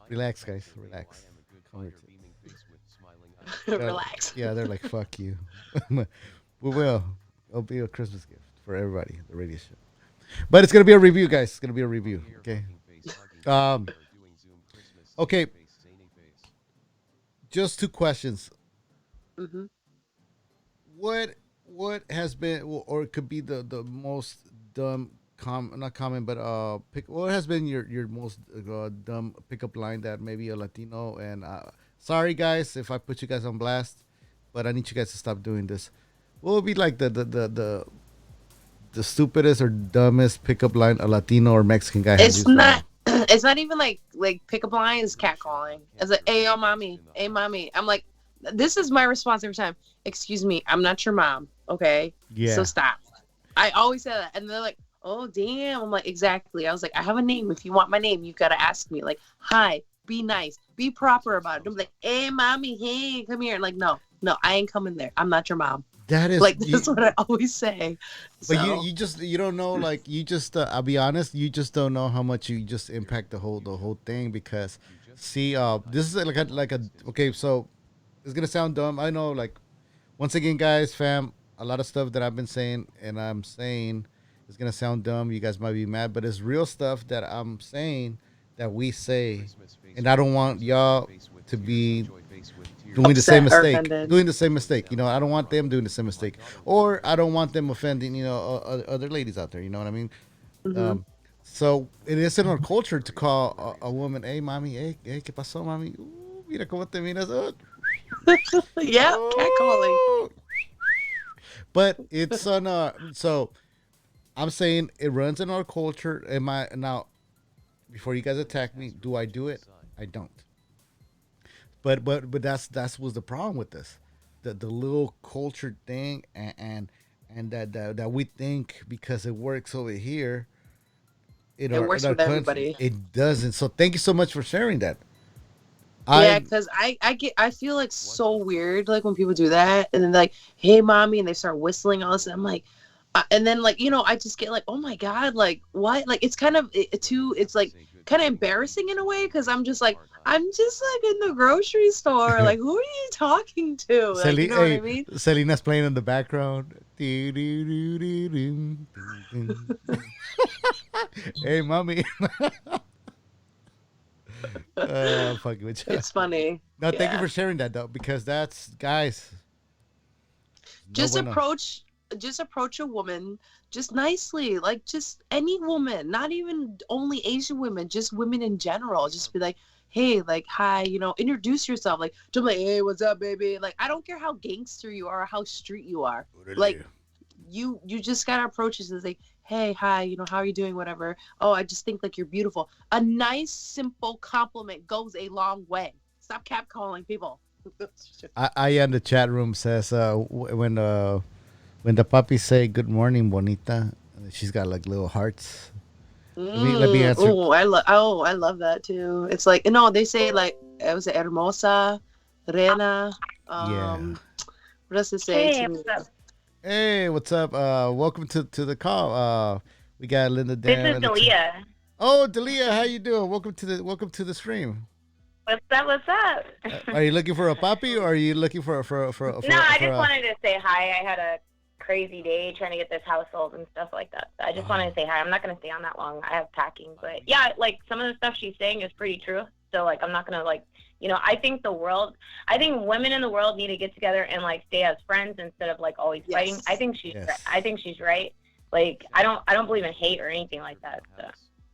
S4: relax, guys, relax. Come here.
S6: relax.
S4: Yeah, they're like fuck you. We will. It'll be a Christmas gift for everybody. The radio show, but it's gonna be a review, guys. It's gonna be a review. Okay. Um. Okay. Just two questions.
S6: Hmm.
S4: What has been or it could be the most dumb not common but pick what has been your most dumb pickup line that maybe a Latino and sorry guys if I put you guys on blast but I need you guys to stop doing this. What would be like the stupidest or dumbest pickup line a Latino or Mexican guy has
S6: It's
S4: used for
S6: not. It's not even like pickup line is catcalling. It's like, hey, yo, mommy, hey, mommy. I'm like, this is my response every time. Excuse me, I'm not your mom, okay?
S4: Yeah.
S6: So stop. I always say that, and they're like, oh damn. I'm like, exactly. I was like, I have a name. If you want my name, you gotta ask me. Like, hi, be nice, be proper about it. Don't be like, hey, mommy, hey, come here. Like, no, I ain't coming there. I'm not your mom.
S4: That is
S6: Like, that's what I always say.
S4: But
S6: So,
S4: you don't know, like, you just I'll be honest, you just don't know how much you just impact the whole thing, because see, this is like a okay, so it's gonna sound dumb, I know, like, once again, guys, fam, a lot of stuff that I've been saying and I'm saying is gonna sound dumb, you guys might be mad, but it's real stuff that I'm saying, that we say, and I don't want y'all to be doing the same
S6: upset or
S4: mistake.
S6: offended.
S4: Doing the same mistake. You know, I don't want them doing the same mistake, or I don't want them offending. You know, other ladies out there. You know what I mean? So it is in our culture to call a woman, "Hey, mommy, hey, qué pasó, mami? Mira cómo te miras."
S6: Yeah, catcalling.
S4: Oh. But it's on. So I'm saying it runs in our culture. Am I now? Before you guys attack me, do I do it? I don't. But that's was the problem with this, the little culture thing, and that we think because it works over here
S6: It works
S4: in our
S6: with
S4: country,
S6: everybody.
S4: it doesn't. So thank you so much for sharing that.
S6: Yeah,
S4: I
S6: because I feel like so weird like when people do that and then like, hey mommy, and they start whistling all this, and I'm like, and then like I just get like, oh my god, like what, like it's kind of too, it's like kind of embarrassing in a way, because I'm just like in the grocery store, like who are you talking to, like you know what I mean?
S4: Selena's playing in the background. Hey, mommy. Fucking with you.
S6: It's funny.
S4: No, thank you
S6: Yeah.
S4: for sharing that though, because that's, guys. No
S6: just
S4: bueno.
S6: approach just approach a woman just nicely, like just any woman, not even only Asian women, just women in general. Just be like, hey, like, hi, introduce yourself. Like, don't be like, hey, what's up, baby? Like, I don't care how gangster you are or how street you are. Like, you just gotta approach it and say, hey, hi, how are you doing, whatever. Oh, I just think like you're beautiful. A nice simple compliment goes a long way. Stop catcalling people.
S4: I in the chat room says when the puppies say good morning, bonita, she's got like little hearts. Let me answer.
S6: I love that too. It's like, they say like, it was hermosa, reina.
S4: Yeah.
S6: What does it say?
S8: Hey,
S6: To me?
S8: what's up?
S4: Hey, what's up? Welcome to the call. We got Linda
S8: This
S4: Dan.
S8: is Dalia.
S4: Oh, Dalia, how you doing? Welcome to the stream.
S8: What's up? What's up?
S4: Are you looking for a puppy, or are you looking for
S8: No, I just wanted to say hi. I had a crazy day trying to get this house sold and stuff like that. So I just wanted to say hi. I'm not going to stay on that long. I have packing. But yeah, like some of the stuff she's saying is pretty true. So like I'm not going to like, I think women in the world need to get together and like stay as friends instead of like always fighting. I think she's right. Like I don't believe in hate or anything like that.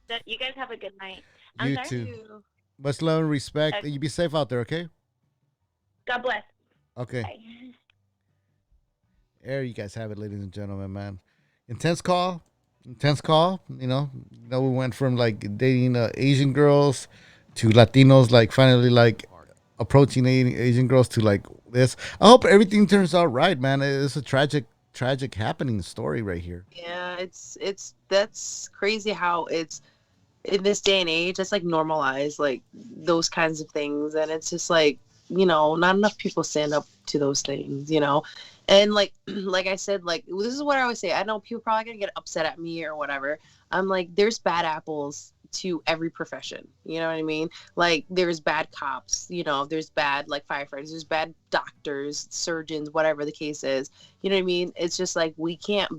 S8: So you guys have a good night.
S4: You too. Much love and respect. You be safe out there, okay?
S8: God bless.
S4: Okay.
S8: Bye.
S4: There you guys have it, ladies and gentlemen, man. Intense call. We went from like dating Asian girls to Latinos, like finally like approaching Asian girls to like this. I hope everything turns out right, man. It's a tragic happening story right here.
S6: Yeah, that's crazy how it's in this day and age. It's like normalized, like those kinds of things, and it's just like not enough people stand up to those things, and like I said, like this is what I always say. I know people probably gonna get upset at me or whatever. I'm like, there's bad apples to every profession, you know what I mean? Like there's bad cops, there's bad like firefighters, there's bad doctors, surgeons, whatever the case is, you know what I mean? It's just like we can't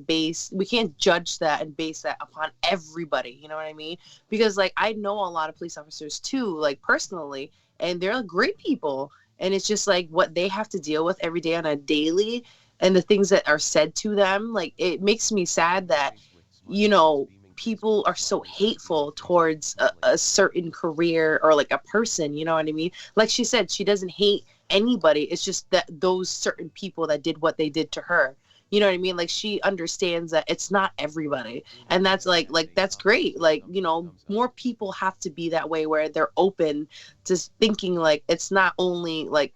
S6: judge that and base that upon everybody, you know what I mean? Because like I know a lot of police officers too, like personally, and they're like, great people, and it's just like what they have to deal with every day on a daily, and the things that are said to them, like it makes me sad that people are so hateful towards a certain career or like a person, you know what I mean? Like she said, she doesn't hate anybody. It's just that those certain people that did what they did to her. You know what I mean? Like, she understands that it's not everybody. And that's like that's great. Like, you know, more people have to be that way, where they're open to thinking like it's not only like,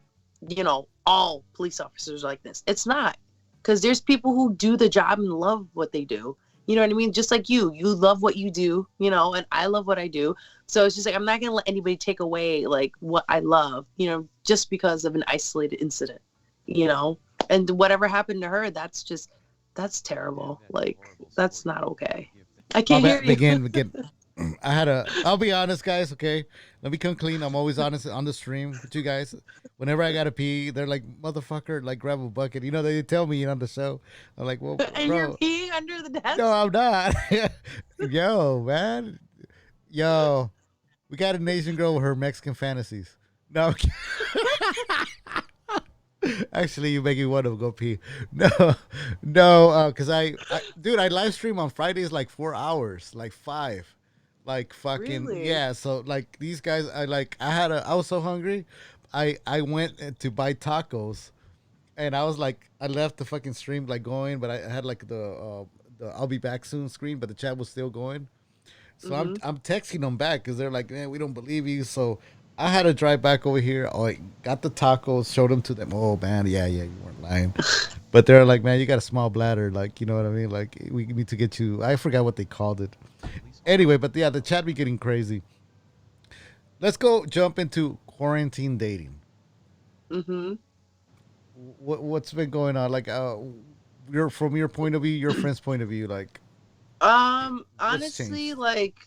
S6: you know, all police officers are like this. It's not. Because there's people who do the job and love what they do. You know what I mean? Just like you love what you do, you know, and I love what I do. So it's just like, I'm not going to let anybody take away like what I love, you know, just because of an isolated incident, you know, and whatever happened to her, that's terrible. Like, that's not okay. I can't hear you.
S4: Again. I'll be honest, guys. Okay, let me come clean. I'm always honest on the stream with you guys. Whenever I gotta pee, they're like, "Motherfucker, like grab a bucket." You know, they tell me on the show. I'm like, "Well,
S6: And
S4: bro,
S6: you're peeing under the desk?
S4: no, I'm not." Yo, man, yo, we got an Asian girl with her Mexican fantasies. No, I'm actually, you make me want to go pee. No, because dude, I live stream on Fridays like 4 hours, like 5. Like fucking
S6: Really?
S4: yeah, so like these guys, I was so hungry, I went to buy tacos, and I was like, I left the fucking stream like going, but I had like the I'll be back soon screen, but the chat was still going, so I'm texting them back because they're like, man, we don't believe you, so I had to drive back over here. I got the tacos, showed them to them. Oh man, yeah, you weren't lying, but they're like, man, you got a small bladder, like you know what I mean, like we need to get you. I forgot what they called it. Anyway, but yeah, the chat be getting crazy. Let's go jump into quarantine dating. What's been going on? Like, from your point of view, your friend's point of view, like.
S6: Honestly, like,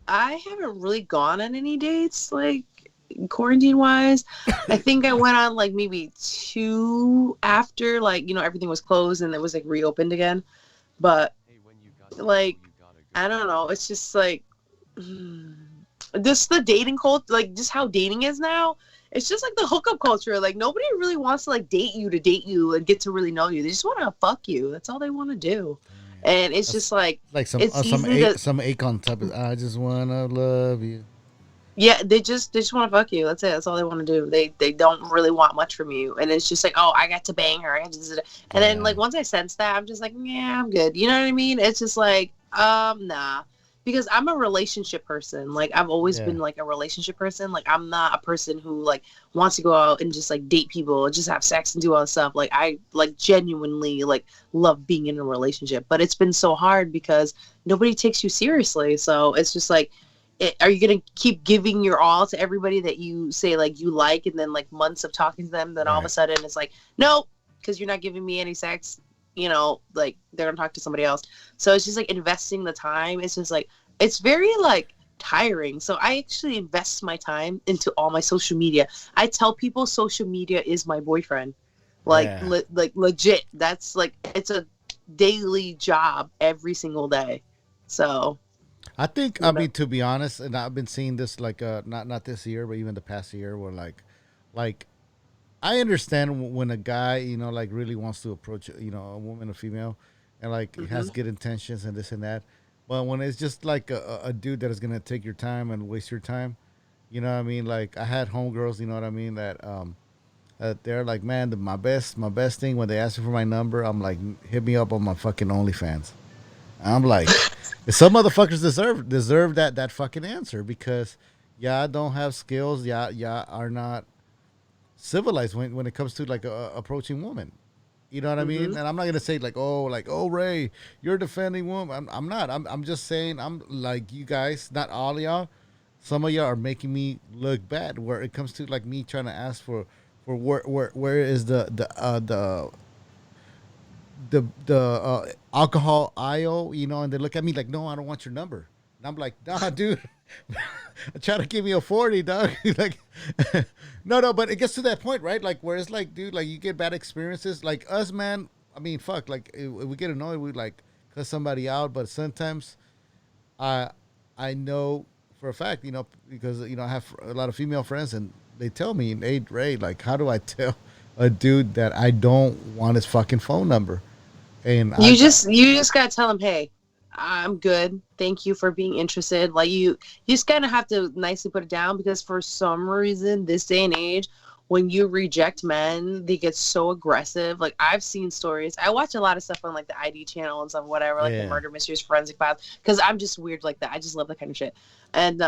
S6: I haven't really gone on any dates, like, quarantine wise. I think I went on like maybe 2 after, like, you know, everything was closed and it was like reopened again. But like, I don't know. It's just like, just the dating culture, like just how dating is now. It's just like the hookup culture. Like, nobody really wants to like date you and get to really know you. They just want to fuck you. That's all they want to do. And it's just like
S4: some
S6: it's
S4: some Akon type of, I just wanna love you.
S6: Yeah, they just want to fuck you. That's it. That's all they want to do. They don't really want much from you. And it's just like, oh, I got to bang her. And then like once I sense that, I'm just like, yeah, I'm good. You know what I mean? It's just like, nah. Because I'm a relationship person. Like, I've always been like a relationship person. Like, I'm not a person who like wants to go out and just like date people and just have sex and do all this stuff. Like, I like genuinely like love being in a relationship. But it's been so hard because nobody takes you seriously. So it's just like, are you going to keep giving your all to everybody that you say like you like, and then like months of talking to them, then all of a sudden it's like, no, because you're not giving me any sex, you know, like they're going to talk to somebody else. So it's just like investing the time. It's just like, it's very like tiring. So I actually invest my time into all my social media. I tell people social media is my boyfriend. Like, like legit. That's like, it's a daily job every single day. So
S4: I think, I mean, to be honest, and I've been seeing this like not this year, but even the past year, where like I understand when a guy, you know, like really wants to approach, you know, a woman or female, and like has good intentions and this and that, but when it's just like a dude that is gonna take your time and waste your time, you know what I mean? Like, I had homegirls, you know what I mean, that they're like, man, my best thing when they ask me for my number, I'm like, hit me up on my fucking OnlyFans. I'm like, some motherfuckers deserve that fucking answer, because y'all don't have skills. Y'all are not civilized when it comes to like approaching women. You know what I mean? And I'm not gonna say like, oh Ray, you're defending women. I'm not. I'm just saying, I'm like, you guys, not all of y'all. Some of y'all are making me look bad where it comes to like me trying to ask for where is the alcohol aisle, you know, and they look at me like, no, I don't want your number. And I'm like, nah, dude, try to give me a 40, dog. Like, no, but it gets to that point, right? Like, where it's like, dude, like, you get bad experiences. Like us, man, I mean, fuck, like, if we get annoyed, we like cuss somebody out. But sometimes I know for a fact, you know, because, you know, I have a lot of female friends, and they tell me, hey, Ray, like, how do I tell a dude that I don't want his fucking phone number? And you
S6: just gotta tell him, hey, I'm good. Thank you for being interested. Like, you just kind of have to nicely put it down, because for some reason, this day and age, when you reject men, they get so aggressive. Like I've seen stories. I watch a lot of stuff on like the ID channel and stuff, whatever, like the murder mysteries, forensic files, because I'm just weird like that. I just love that kind of shit. And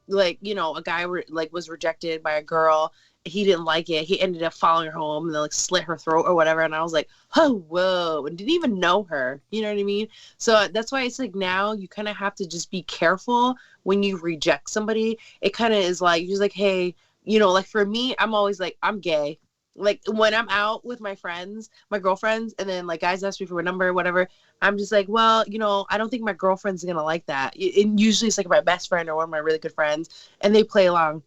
S6: like a guy like was rejected by a girl. He didn't like it. He ended up following her home and then like slit her throat or whatever. And I was like, oh, whoa, and didn't even know her. You know what I mean? So that's why it's like now you kind of have to just be careful when you reject somebody. It kind of is like, you're just like, hey, like for me, I'm always like, I'm gay. Like when I'm out with my friends, my girlfriends, and then like guys ask me for a number or whatever, I'm just like, well, I don't think my girlfriend's going to like that. And usually it's like my best friend or one of my really good friends, and they play along.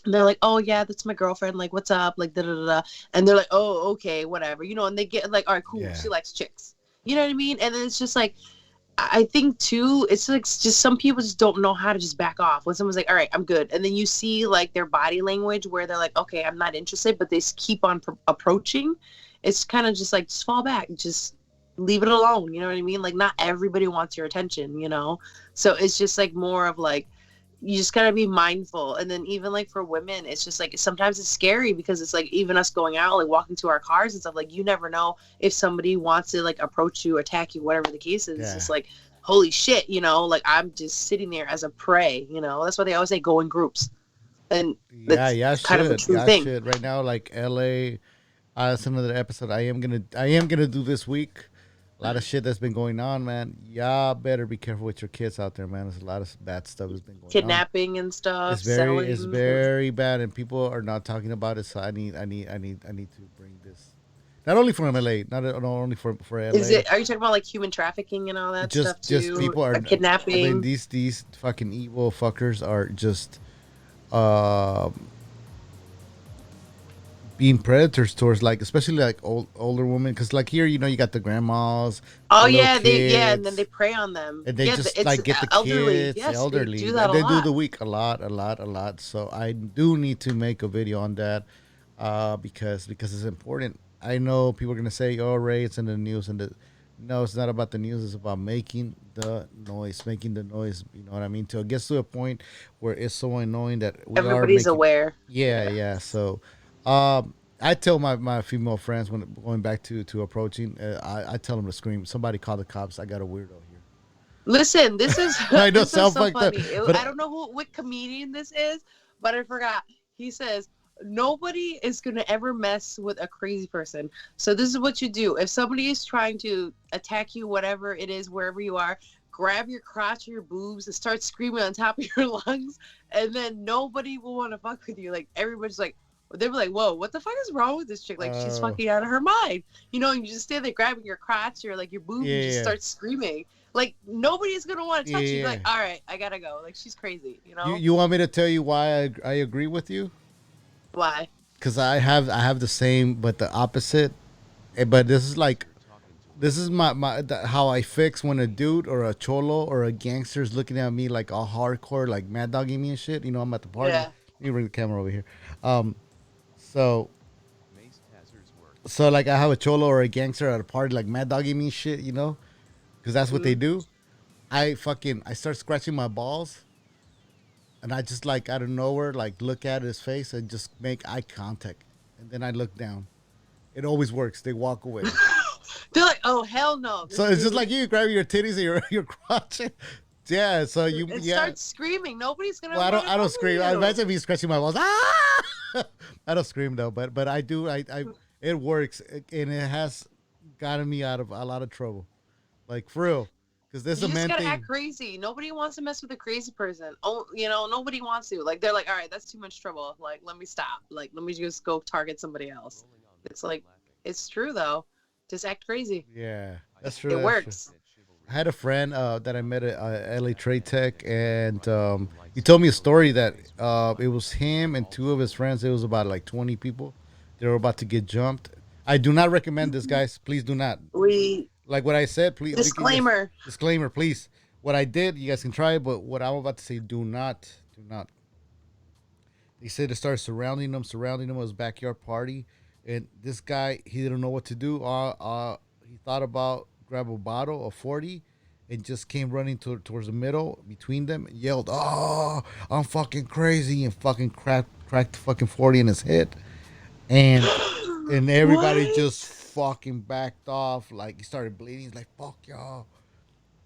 S6: And they're like, oh yeah, that's my girlfriend. Like, what's up? Like, da da da. And they're like, oh, okay, whatever. And they get like, all right, cool. Yeah. She likes chicks. You know what I mean? And then it's just like, I think too, it's like just some people just don't know how to just back off when someone's like, all right, I'm good. And then you see like their body language where they're like, okay, I'm not interested, but they keep on approaching. It's kind of just like, just fall back, just leave it alone. You know what I mean? Like not everybody wants your attention, So it's just like more of like, you just gotta be mindful. And then even like for women, it's just like sometimes it's scary because it's like even us going out, like walking to our cars and stuff, like you never know if somebody wants to like approach you, attack you, whatever the case is. Yeah. It's just like, holy shit, like I'm just sitting there as a prey. That's why they always say go in groups. And
S4: yeah, kind of a true thing. Right now, like LA, some of the episode I am gonna do this week. A lot of shit that's been going on, man. Y'all better be careful with your kids out there, man. There's a lot of bad stuff that's been going
S6: Kidnapping and stuff.
S4: It's very bad, and people are not talking about it. So I need to bring this, not only from LA, not only for LA.
S6: Are you talking about like human trafficking and all that stuff too?
S4: Just people are
S6: kidnapping.
S4: I mean, these fucking evil fuckers are just, being predators towards like especially like older women, because like here you got the grandmas.
S6: Oh yeah, and then they prey on them.
S4: And they just like get the
S6: elderly.
S4: kids,
S6: yes,
S4: elderly.
S6: They do that
S4: they do the week a lot. So I do need to make a video on that, because it's important. I know people are gonna say, "Oh, Ray, it's in the news," no, it's not about the news. It's about making the noise. You know what I mean? Till it gets to a point where it's so annoying that
S6: everybody's aware.
S4: Yeah. So. I tell my female friends when going back to approaching, I tell them to scream. Somebody call the cops. I got a weirdo here.
S6: Listen, this is
S4: I know,
S6: this is so funny.
S4: But
S6: I don't know what comedian this is, but I forgot. He says nobody is gonna ever mess with a crazy person. So this is what you do. If somebody is trying to attack you, whatever it is, wherever you are, grab your crotch or your boobs and start screaming on top of your lungs, and then nobody will want to fuck with you. Like everybody's like. They were like, whoa, what the fuck is wrong with this chick? Like, she's fucking out of her mind. And you just stand there grabbing your crotch or, like, your boob and just start screaming. Like, nobody's going to want to touch you. Like, all right, I got to go. Like, she's crazy,
S4: You want me to tell you why I agree with you?
S6: Why?
S4: Because I have the same, but the opposite. But this is like, how I fix when a dude or a cholo or a gangster is looking at me like all hardcore, like mad dogging me and shit. I'm at the party.
S6: Yeah.
S4: Let me bring the camera over here. So like I have a cholo or a gangster at a party like mad dogging me shit, because that's what they do. I start scratching my balls, and I just like out of nowhere like look at his face and just make eye contact, and then I look down. It always works. They walk away.
S6: They're like, oh hell no.
S4: So it's just like you grabbing your titties and your crotch. Yeah, so you
S6: start screaming. Nobody's gonna.
S4: Well, I don't scream. I imagine me scratching my balls. Ah! I don't scream though, but I do. It works, and it has gotten me out of a lot of trouble, like for real. Because this is a man thing. You just gotta
S6: act crazy. Nobody wants to mess with a crazy person. Oh, nobody wants to. Like they're like, all right, that's too much trouble. Like let me stop. Like let me just go target somebody else. It's like, it's true though. Just act crazy.
S4: Yeah, that's true.
S6: It works.
S4: True. I had a friend that I met at LA Trade Tech, and he told me a story that it was him and two of his friends. It was about like 20 people. They were about to get jumped. I do not recommend this, guys. Please do not. Like what I said, please.
S6: Disclaimer,
S4: please. What I did, you guys can try it, but what I'm about to say, do not. They said they started surrounding him at his backyard party, and this guy, he didn't know what to do. He thought about grab a bottle of 40 and just came running towards the middle between them and yelled, "Oh, I'm fucking crazy," and fucking cracked fucking 40 in his head. and everybody
S6: What?
S4: just fucking backed off. Like he started bleeding. He's like, "Fuck y'all."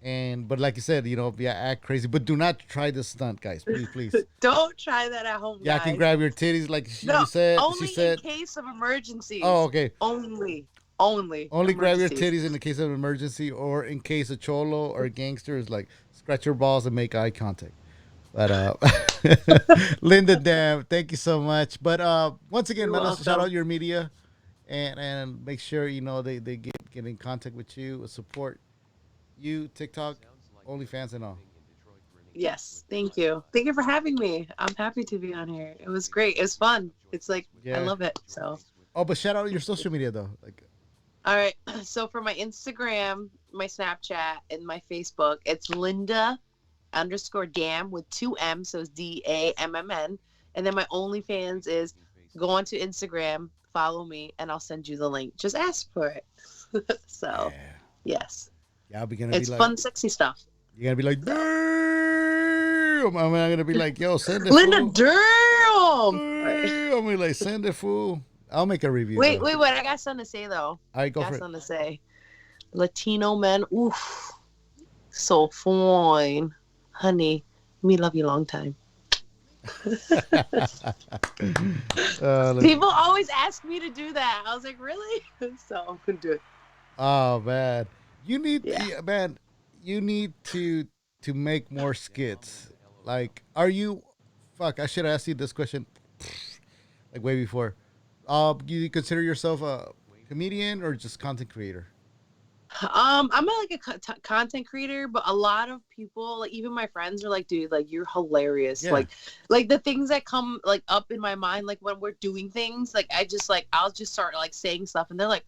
S4: And but like you said, yeah, act crazy, but do not try this stunt, guys. Please, please.
S6: Don't try that at home,
S4: Yeah, I can
S6: guys.
S4: grab your titties, like
S6: No,
S4: you said. She
S6: only in
S4: said,
S6: case of
S4: "Oh,
S6: emergencies.
S4: okay.
S6: Only
S4: Only grab your
S6: emergencies.
S4: titties in the case of emergency, or in case a cholo or a gangster is like scratch your balls and make eye contact." But Linda, damn, thank you so much. But once again,
S6: You're
S4: let us shout out
S6: welcome.
S4: your media, and make sure they get in contact with you, support you, TikTok, OnlyFans, and all.
S6: Yes, thank you. Thank you for having me. I'm happy to be on here. It was great. It was fun. It's like I
S4: Yeah.
S6: love it. So,
S4: Oh, but shout out your social media though. Like,
S6: all right. So for my Instagram, my Snapchat, and my Facebook, it's Linda underscore Dam with two M, so it's DAMMN. And then my OnlyFans is go onto Instagram, follow me, and I'll send you the link. Just ask for it. So,
S4: yeah,
S6: yes,
S4: yeah, I'll be gonna be
S6: it's
S4: like,
S6: fun, sexy stuff.
S4: you're gonna be like,
S6: So,
S4: damn. I'm gonna be like, yo, send it,
S6: Linda,
S4: fool.
S6: damn. All right.
S4: Damn. I'm gonna be like, send it, fool. I'll make a review
S6: Wait,
S4: though.
S6: wait, wait. I got something to say though.
S4: All right, go
S6: Got
S4: for it.
S6: something to say. Latino men, oof, so fine, honey. Me love you long time. People always ask me to do that. I was like, really? So I'm gonna do it.
S4: Oh man, you need
S6: Yeah.
S4: man, you need to make more skits. Like, are you? Fuck, I should have asked you this question like way before. Do you consider yourself a comedian or just content creator?
S6: I'm like a content creator, but a lot of people, like even my friends, are like, "Dude, like you're hilarious."
S4: Yeah.
S6: Like the things that come like up in my mind, like when we're doing things, like I'll just start like saying stuff, and they're like,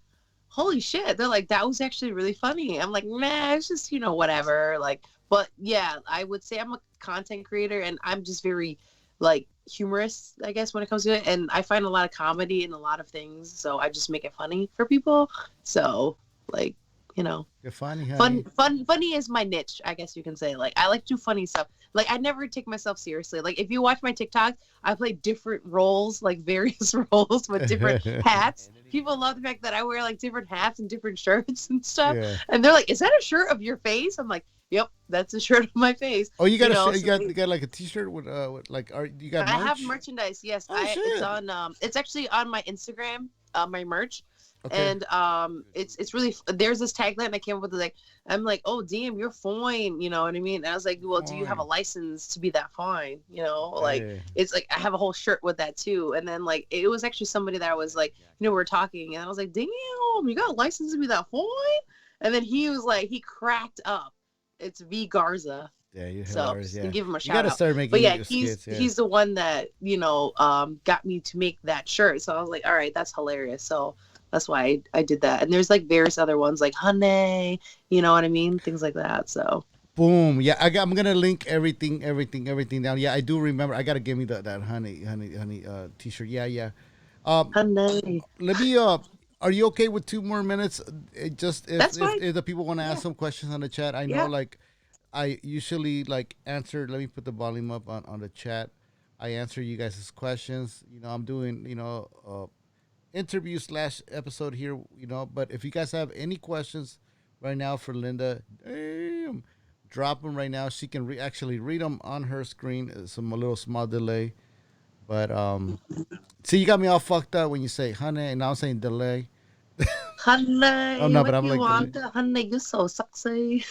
S6: "Holy shit!" They're like, "That was actually really funny." I'm like, "Nah, it's just whatever." Like, but yeah, I would say I'm a content creator, and I'm just very like humorous, I guess, when it comes to it, and I find a lot of comedy in a lot of things, so I just make it funny for people. So like
S4: You're funny, honey.
S6: funny is my niche, I guess you can say. Like I like to do funny stuff. Like I never take myself seriously. Like if you watch my TikTok, I play different roles, like various roles with different hats. People love the fact that I wear like different hats and different shirts and stuff.
S4: Yeah.
S6: And they're like, "Is that a shirt of your face?" I'm like, "Yep, that's a shirt of my face."
S4: Oh, you got
S6: So
S4: you got like a T-shirt with like, you got
S6: I
S4: merch?
S6: have merchandise. Yes,
S4: Oh
S6: it's
S4: shit.
S6: on it's actually on my Instagram, my merch.
S4: Okay.
S6: And it's really there's this tagline I came up with, like I'm like, "Oh damn, you're fine," you know what I mean? And I was like, "Well, do you have a
S4: Fine.
S6: license to be that fine?" Like
S4: Hey.
S6: it's like I have a whole shirt with that too. And then like it was actually somebody that I was like, we were talking, and I was like, "Damn, you got a license to be that fine?" And then he was like, he cracked up. It's V Garza.
S4: Yeah, you're
S6: So
S4: hilarious. Yeah.
S6: give him a
S4: You
S6: shout
S4: gotta
S6: out.
S4: start making
S6: But yeah,
S4: your
S6: he's
S4: skits. Yeah.
S6: he's the one that got me to make that shirt. So I was like, all right, that's hilarious. So that's why I did that. And there's like various other ones like honey, you know what I mean, things like that. So
S4: Boom. Yeah, I'm gonna link everything down. Yeah, I do remember. I gotta give me that honey T-shirt. Yeah, yeah. Um,
S6: honey,
S4: let me. Are you okay with 2 more minutes? Just
S6: that's fine.
S4: if the people want to
S6: Yeah,
S4: ask some questions on the chat, I know
S6: yeah.
S4: like I usually like answer. Let me put the volume up on the chat. I answer you guys' questions. I'm doing interview slash episode here. But if you guys have any questions right now for Linda, damn, drop them right now. She can actually read them on her screen. Some a little small delay, but see, you got me all fucked up when you say honey, and now I'm saying delay. Oh
S6: Honey,
S4: no, but
S6: what
S4: I'm
S6: you
S4: like delay.
S6: want? Honey, you so sexy.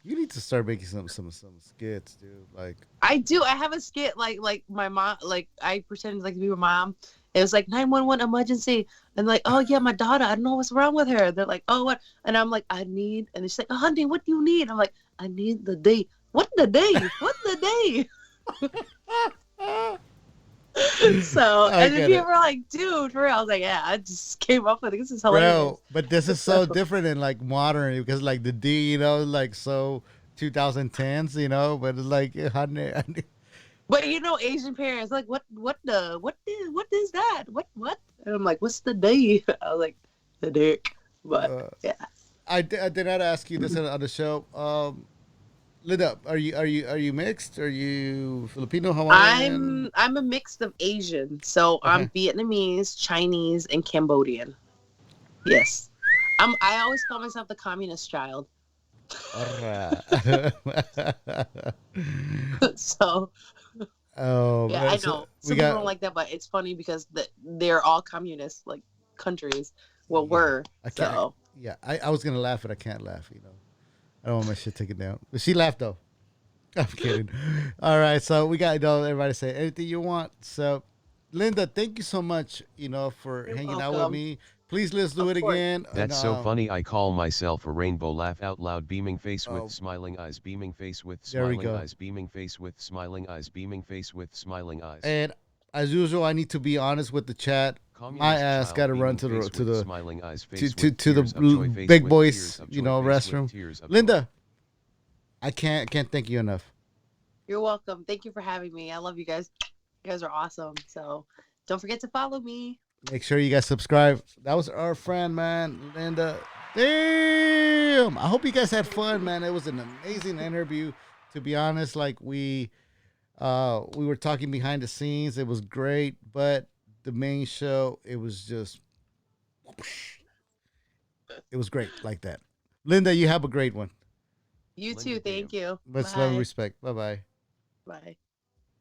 S4: You need to start making some skits, dude. Like,
S6: I do. I have a skit like my mom, like I pretended like to be my mom. It was like 911 emergency, and like, "Oh yeah, my daughter. I don't know what's wrong with her." They're like, "Oh what?" And I'm like, "I need," and she's like, "Oh, honey, what do you need?" I'm like, "I need the day." What the day? What the day? So,
S4: I
S6: and then
S4: get
S6: people
S4: it,
S6: were like, "Dude, for real?" I was like, "Yeah, I just came up with it. This is hilarious."
S4: bro. But this is so different in like modern because like the D, like so 2010s, but it's like honey, honey.
S6: But Asian parents like, what is that? What? And I'm like, "What's the day?" I was like, "The dick." But
S4: Uh,
S6: yeah.
S4: I did not ask you this on the show. Linda, are you mixed? Are you Filipino, Hawaiian?
S6: I'm a mix of Asian, so I'm
S4: Okay.
S6: Vietnamese, Chinese, and Cambodian. Yes, I always call myself the communist child.
S4: Alright.
S6: So yeah, I
S4: So
S6: know
S4: we
S6: some people
S4: got.
S6: don't like that, but it's funny because they're all communist like countries. Well,
S4: Yeah,
S6: were
S4: I can't.
S6: so.
S4: Yeah, I was gonna laugh, but I can't laugh. I don't want my shit taken down. But she laughed though. I'm kidding. All right, so we got everybody say anything you want. So, Linda, thank you so much. For
S6: You're
S4: hanging out with
S6: welcome.
S4: me. Please let's do
S6: Of
S4: it
S6: course.
S4: again.
S5: That's so funny. I call myself a rainbow. Laugh out loud. Beaming face with
S4: Oh,
S5: smiling eyes. Beaming face with
S4: there we
S5: smiling
S4: go.
S5: eyes. Beaming face with smiling eyes. Beaming face with smiling eyes.
S4: And as usual, I need to be honest with the chat. My
S5: Communist
S4: ass got
S5: child.
S4: to run
S5: Beaming
S4: to
S5: face
S4: the to
S5: with
S4: the
S5: smiling eyes.
S4: to
S5: Face
S4: to,
S5: with
S4: to the
S5: tears of joy. Face
S4: big
S5: with tears
S4: boys,
S5: of joy. Face with
S4: restroom.
S5: tears of joy.
S4: Linda, I can't thank you enough.
S6: You're welcome. Thank you for having me. I love you guys. You guys are awesome. So don't forget to follow me.
S4: Make sure you guys subscribe. That was our friend, man, Linda. Damn! I hope you guys had fun, man. It was an amazing interview. To be honest, like we were talking behind the scenes. It was great, but the main show, it was just, it was great like that. Linda, you have a great one.
S6: You
S5: Linda
S6: too. Thank
S5: damn.
S6: you.
S4: Much love and
S6: Bye.
S4: respect. Bye bye.
S6: Bye.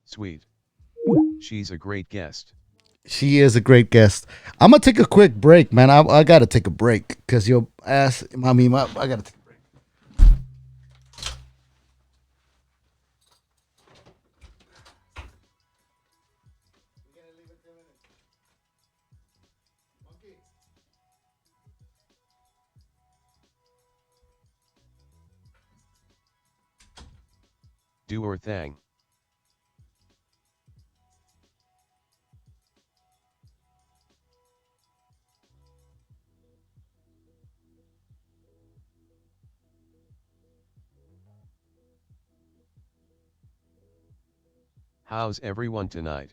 S5: Sweet. She's a great guest.
S4: She is a great guest. I'm gonna take a quick break, man. I gotta take a break because your ass, I gotta take a break.
S5: Do or thing. How's everyone tonight?